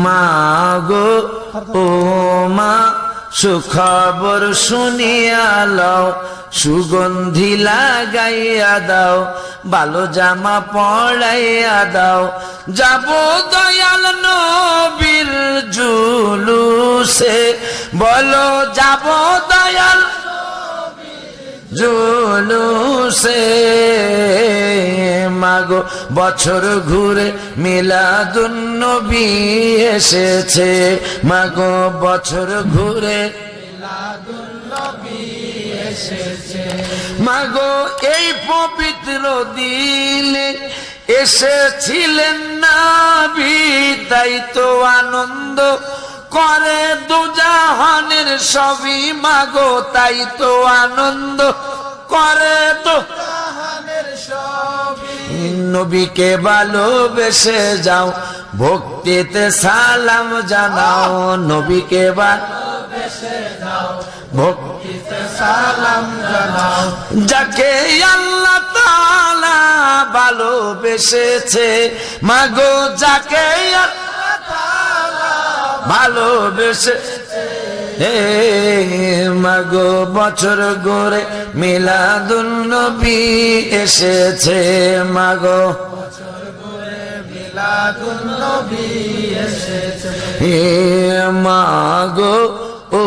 মাগো ও মা সুখবর শুনিয়া লও, সুগন্ধি লাগাইয়া দাও, ভালো জামা পরাইয়া দাও, যাব দয়াল নবীর জুলুসে, বলো যাব দয়াল জুলুসে। মাগো বছর ঘুরে মিলাদুন নবী এসেছে, মাগো বছর ঘুরে মিলাদুন নবী এসেছে। মাগো এই পবিত্র দিনে এসেছিলেন নবী, তাই তো আনন্দ করে দুজাহানের সবই, মাগো তাই তো আনন্দ করে দুজাহানের সবই। নবীকে ভালোবেসে যাও, ভক্তিতে সালাম জানাও, নবীকে ভালোবেসে যাও, ভক্তিতে সালাম জানাও। যাকে আল্লাহ তাআলা ভালোবেসেছে, মাগো যাকে ভালোবেসে, মাগো বছর ঘুরে মিলাদুন নবী এসেছে, মাগো বছর ঘুরে মিলাদুন নবী এসেছে। মাগো ও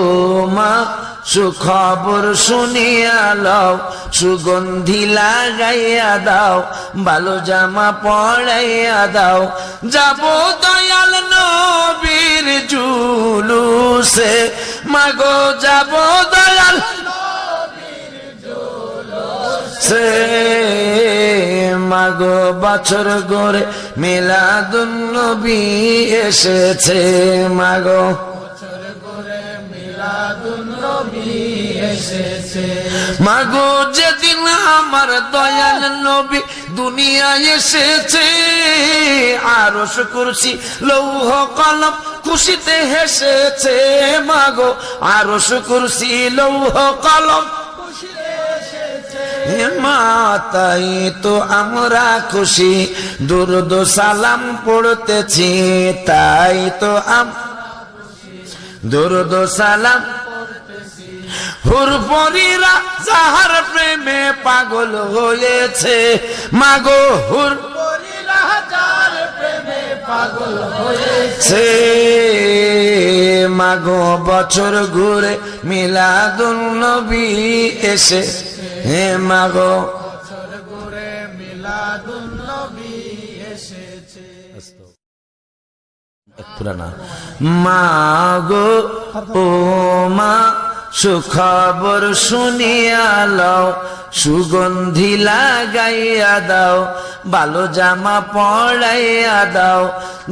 মা সুখবর শুনিয়া লও, সুগন্ধি লাগাইয়া দাও, ভালো জামা পরাইয়া দাও, যাব দয়াল নবীর জুলুসে, মাগো যাব দয়াল নবীর জুলুসে। মাগো বছর ঘুরে মিলাদুন নবী এসেছে, মাগো বছর ঘুরে মিলাদুন নবী এসেছে। মাগো যেদিন আমার দয়াল নবী দুনিয়ায় এসেছে, আরশ কুরসি লৌহ কলম খুশিতে হেসেছে, মাগো আরশ কুরসি লৌহ কলম খুশিতে হেসেছে। মা তাই তো আমরা খুশি, দুরূদ সালাম পড়তেছি, তাই তো দুরূদ সালাম পড়তেছি। হুর পরীরা যাহার প্রেমে পাগল হয়েছে, মাগো হুর পরীরা যাহার প্রেমে পাগল হয়েছে, মাগো বছর ঘুরে মিলাদুন নবী এসে, হে মাগো বছর ঘুরে মিলাদুন নবী এসেছে। পুরানা মাগো ও মা সুখবর শুনিয়া লও, সুগন্ধি লাগাইয়া দাও, ভালো জামা পরাইয়া দাও,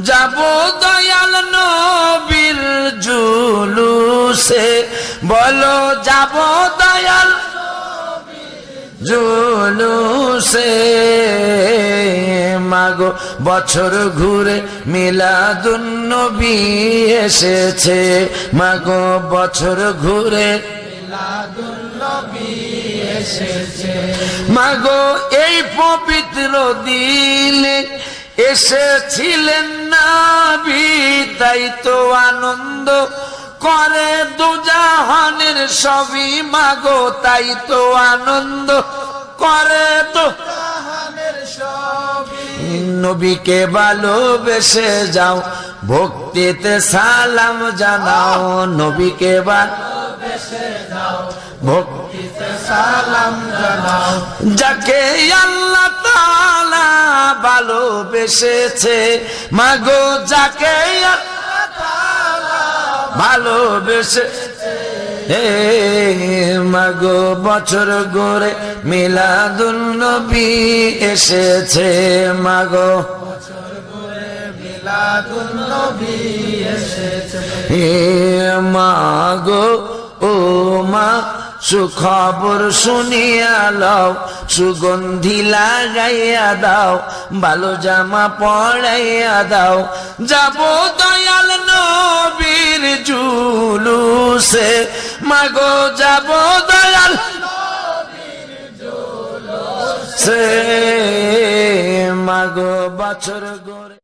যাব দয়াল নবীর জুলুসে, বলো যাব দয়াল জুলুসে। মাগো বছর ঘুরে মিলাদুন নবী এসেছে, মাগো বছর ঘুরে মিলাদুন নবী এসেছে। মাগো এই পবিত্র দিনে এসেছিলেন নবী, তাই তো আনন্দ করে দুজাহানের সবই, মাগো তাই তো আনন্দ করে দুজাহানের সবই। নবীকে ভালোবেসে যাও, ভক্তিতে সালাম জানাও, নবীকে ভালোবেসে যাও, ভক্তিতে সালাম জানাও। যাকে আল্লাহ তাআলা ভালোবেসেছে, মাগো যাকে আল্লাহ তাআলা ভালোবেসে, মাগো বছর ঘুরে মিলাদুন নবী এসেছে, মাগো বছর ঘুরে মিলাদুন নবী এসেছে। মাগো ও মা সুখবর শুনিয়া লও, সুগন্ধি লাগাইয়া দাও, ভালো জামা পরাইয়া দাও, যাব দয়াল নবীর জুলুসে, মাগো যাব দয়াল নবীর জুলুসে। মাগো বছর ঘুরে